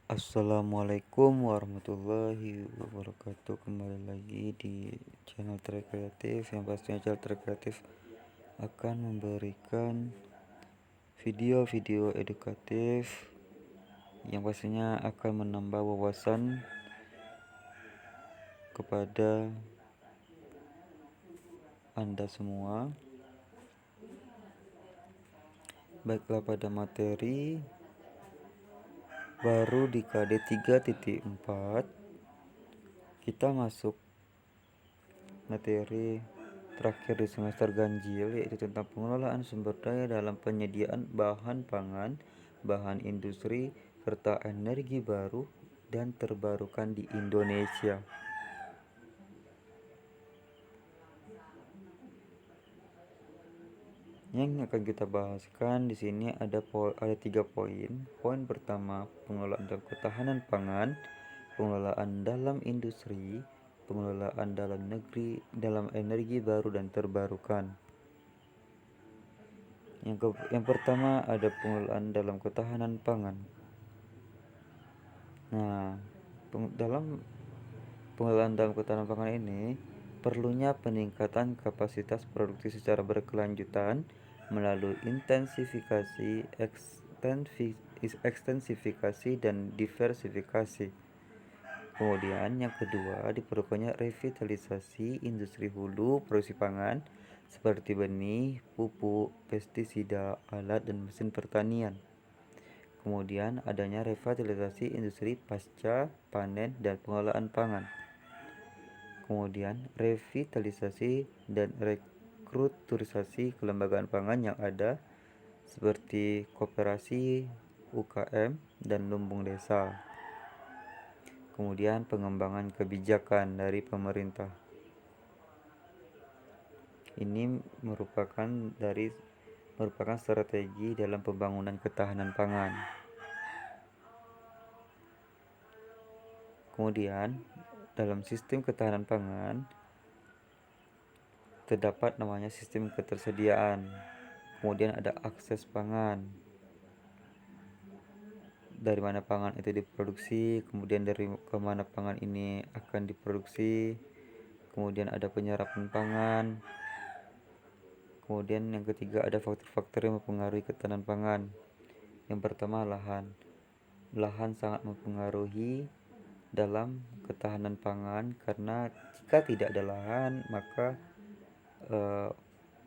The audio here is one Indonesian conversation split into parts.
Assalamualaikum warahmatullahi wabarakatuh. Kembali lagi di channel Trek Kreatif, yang pastinya channel Trek Kreatif akan memberikan video-video edukatif yang pastinya akan menambah wawasan kepada Anda semua. Baiklah, pada materi baru di KD 3.4 kita masuk materi terakhir di semester ganjil, yaitu tentang pengelolaan sumber daya dalam penyediaan bahan pangan, bahan industri, serta energi baru dan terbarukan di Indonesia. Yang akan kita bahaskan di sini ada 3 poin. Poin pertama, pengelolaan dalam ketahanan pangan, pengelolaan dalam industri, pengelolaan dalam negeri, dalam energi baru dan terbarukan. Yang pertama ada pengelolaan dalam ketahanan pangan. Nah, dalam pengelolaan dalam ketahanan pangan ini perlunya peningkatan kapasitas produksi secara berkelanjutan melalui ekstensifikasi dan diversifikasi. Kemudian yang kedua, diperlukannya revitalisasi industri hulu produksi pangan seperti benih, pupuk, pestisida, alat dan mesin pertanian. Kemudian adanya revitalisasi industri pasca panen dan pengelolaan pangan. Kemudian revitalisasi dan restrukturisasi kelembagaan pangan yang ada seperti koperasi, UKM, dan lumbung desa. Kemudian pengembangan kebijakan dari pemerintah. Ini merupakan strategi dalam pembangunan ketahanan pangan. Kemudian dalam sistem ketahanan pangan terdapat namanya sistem ketersediaan. Kemudian ada akses pangan, dari mana pangan itu diproduksi, kemudian dari kemana pangan ini akan diproduksi. Kemudian ada penyerapan pangan. Kemudian yang ketiga ada faktor-faktor yang mempengaruhi ketahanan pangan. Yang pertama, lahan. Lahan sangat mempengaruhi dalam ketahanan pangan, karena jika tidak ada lahan maka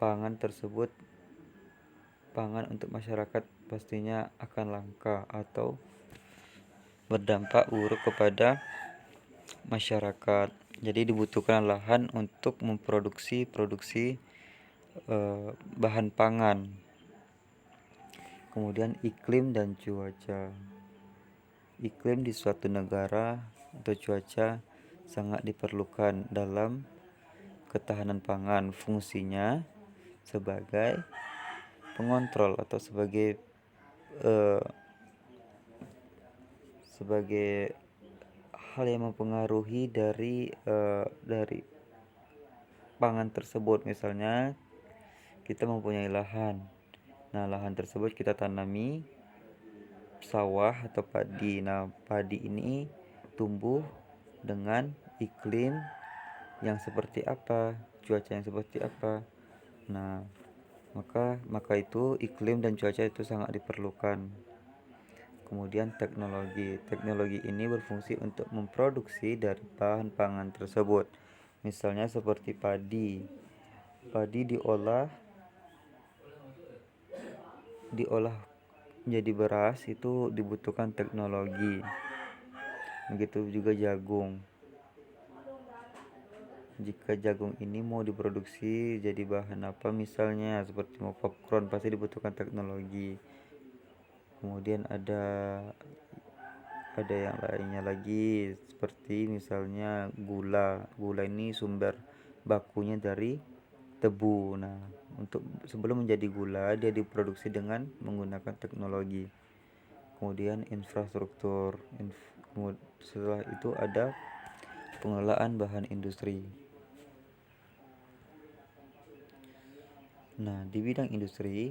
pangan untuk masyarakat pastinya akan langka atau berdampak buruk kepada masyarakat. Jadi dibutuhkan lahan untuk memproduksi bahan pangan. Kemudian iklim dan cuaca. Iklim di suatu negara atau cuaca sangat diperlukan dalam ketahanan pangan. Fungsinya sebagai pengontrol atau sebagai hal yang mempengaruhi dari pangan tersebut. Misalnya kita mempunyai lahan. Nah, lahan tersebut kita tanami sawah atau padi. Nah, padi ini tumbuh dengan iklim yang seperti apa, cuaca yang seperti apa. Nah, maka itu iklim dan cuaca itu sangat diperlukan. Kemudian teknologi ini berfungsi untuk memproduksi dari bahan pangan tersebut. Misalnya seperti padi diolah menjadi beras, itu dibutuhkan teknologi. Begitu juga jagung. Jika jagung ini mau diproduksi jadi bahan apa, misalnya seperti mau popcorn, pasti dibutuhkan teknologi. Kemudian ada yang lainnya lagi, seperti misalnya gula ini sumber bakunya dari tebu. Nah, sebelum menjadi gula dia diproduksi dengan menggunakan teknologi. Kemudian infrastruktur. Setelah itu ada pengelolaan bahan industri. Nah, di bidang industri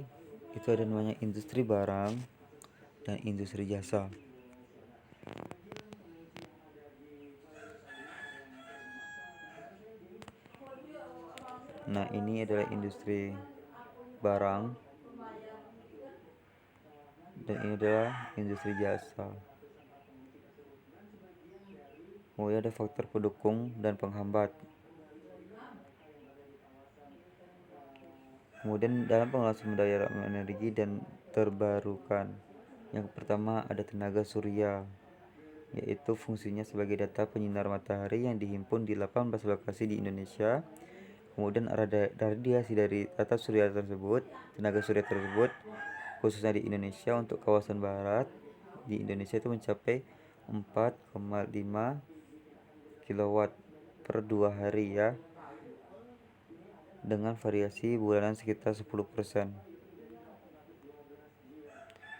itu ada namanya industri barang dan industri jasa. Nah, ini adalah industri barang dan ini adalah industri jasa. Kemudian ada faktor pendukung dan penghambat. Kemudian dalam pengelolaan sumber daya energi dan terbarukan, yang pertama ada tenaga surya, yaitu fungsinya sebagai data penyinar matahari yang dihimpun di 18 lokasi di Indonesia. Kemudian radiasi dari tenaga surya tersebut khususnya di Indonesia untuk kawasan barat di Indonesia itu mencapai 4,5 kilowatt per 2 hari ya, dengan variasi bulanan sekitar 10%.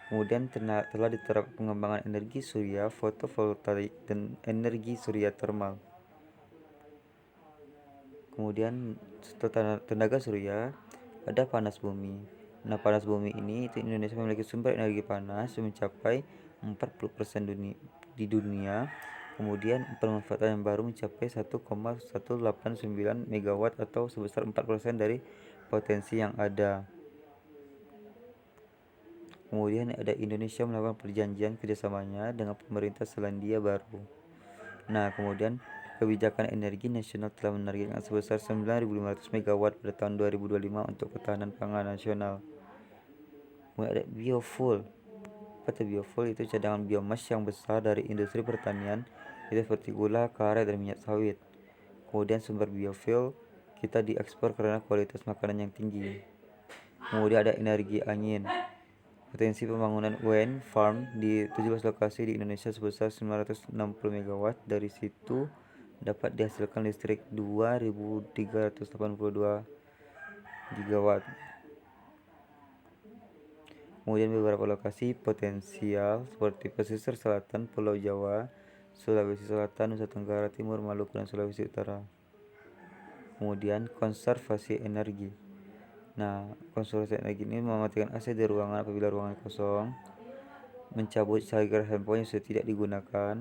Kemudian telah diterapkan pengembangan energi surya fotovoltaik dan energi surya termal. Kemudian setelah tenaga surya ada panas bumi. Nah, panas bumi ini itu Indonesia memiliki sumber energi panas yang mencapai 40% di dunia. Kemudian pemanfaatan yang baru mencapai 1,189 megawatt atau sebesar 4% dari potensi yang ada. Kemudian ada Indonesia melakukan perjanjian kerjasamanya dengan pemerintah Selandia Baru. Nah, kemudian kebijakan energi nasional telah menargetkan sebesar 9.500 megawatt pada tahun 2025 untuk ketahanan pangan nasional. Kemudian ada biofuel. Pada biofuel itu cadangan biomas yang besar dari industri pertanian, itu seperti gula, karet, dan minyak sawit. Kemudian sumber biofuel kita diekspor karena kualitas makanan yang tinggi. Kemudian ada energi angin. Potensi pembangunan wind farm di 17 lokasi di Indonesia sebesar 960 megawatt. Dari situ dapat dihasilkan listrik 2.382 gigawatt. Kemudian beberapa lokasi potensial seperti pesisir selatan Pulau Jawa, Sulawesi Selatan, Nusa Tenggara Timur, Maluku, dan Sulawesi Utara. Kemudian konservasi energi. Nah, konservasi energi ini mematikan AC di ruangan apabila ruangan kosong, mencabut charger handphone yang sudah tidak digunakan,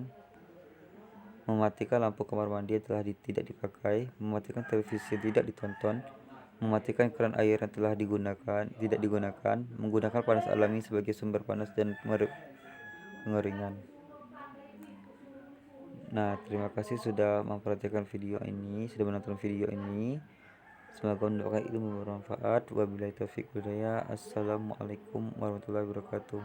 mematikan lampu kamar mandi yang telah tidak dipakai, mematikan televisi yang tidak ditonton, mematikan keran air yang telah tidak digunakan, menggunakan panas alami sebagai sumber panas dan pengeringan. Nah, terima kasih sudah memperhatikan video ini, sudah menonton video ini. Semoga mendapatkan ilmu bermanfaat. Wabillahi taufiq walhidayah. Assalamualaikum warahmatullahi wabarakatuh.